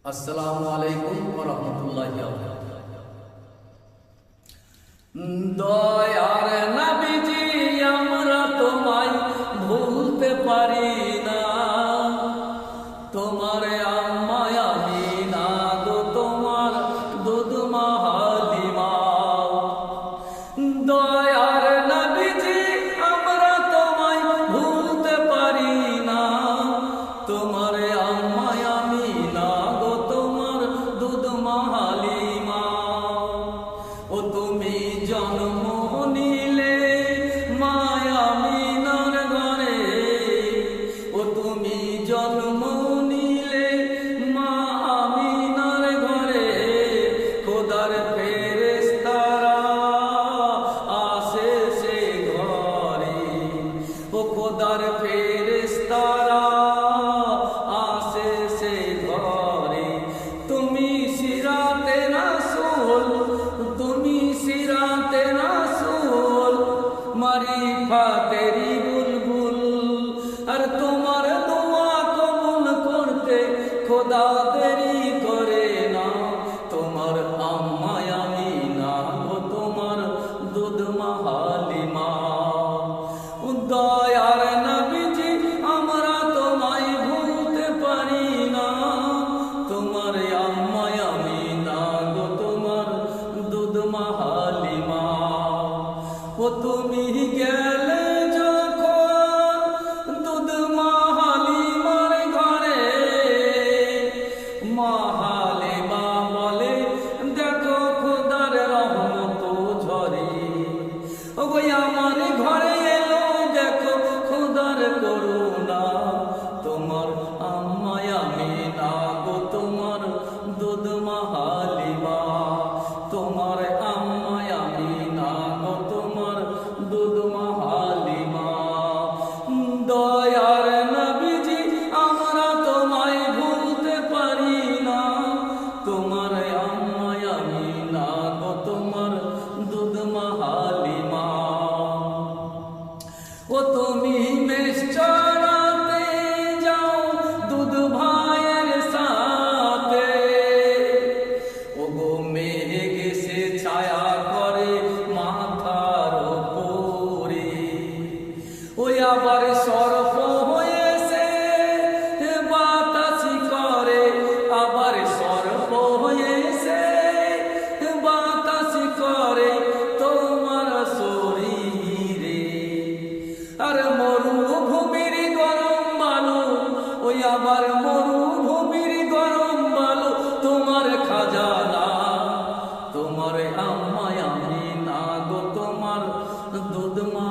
আসসালামু আলাইকুম ওয়া রাহমাতুল্লাহি ওয়া বারাকাতুহু। দয়ার নবীজি আমরা তোমায় ভুলতে পারি না, তোমার আম্মা আমিনা গো তোমার দুধ মা হালিমা। দয়ার নবীজি আমরা তোমায় ভুলতে পারি না, তোমার আম্মা আমিনা গো তোমার দুধ মা হালিমা। ও তুমি জন্ম নিলে মায়া আমিনার ঘরে, ও তুমি জন্ম নিলে মা আমিনার ঘরে। খোদার ফেরেশতারা আসে সে ঘরে, ও খোদার ফেরেশতারা আসে সে ঘরে। তুমি সিরাতে রাসূল, তুমি সিরাতে রাসূল, মারিফাতেরি বুলবুল। আর তোমার দোয়া কবুল করতে খোদা দেরি করে না, তোমার আম্মা আমিনা ও তোমার দুধ মা হালিমা। দয়ার নবীজি আমরা তোমায় ভুলতে পারি না, তোমার আম্মা আমিনা গো তোমার দুধ মা হালিমা। ও তুমি গেলে যখন দুধ মা হালিমার ঘরে, মা হালিমা বলে দেখো খোদার রহমত ঝরে। ও গো আমার ঘরে এলো দেখো খোদার করুণা, তোমার আম্মা আমিনা গো তোমার দুধ মা হালিমা। তোমার আম্মা আমিনা গো তোমার দুধ মা হালিমা। দয়ার নবীজি আমরা তোমায় ভুলতে পারি না, তোমার আম্মা আমিনা গো তোমার দুধ মা হালিমা। ও তুমি মেষ চড়াতে যাও দুধ ভাইয়ের সাথে, ও গো মেঘ এসে ছায়া করে মাথার উপরে। ওই আবার সর্প হয়েছে বাতাসি করে, আবার সর্প হয়েছে বাতাসি করে তোমার শরীরে। আর মরুভূমির গরম বালু, ওই আবার মরুভূমির গরম বালু তোমার খাজানা, তোমার আম্মা আমিনা গো তোমার দুধ মা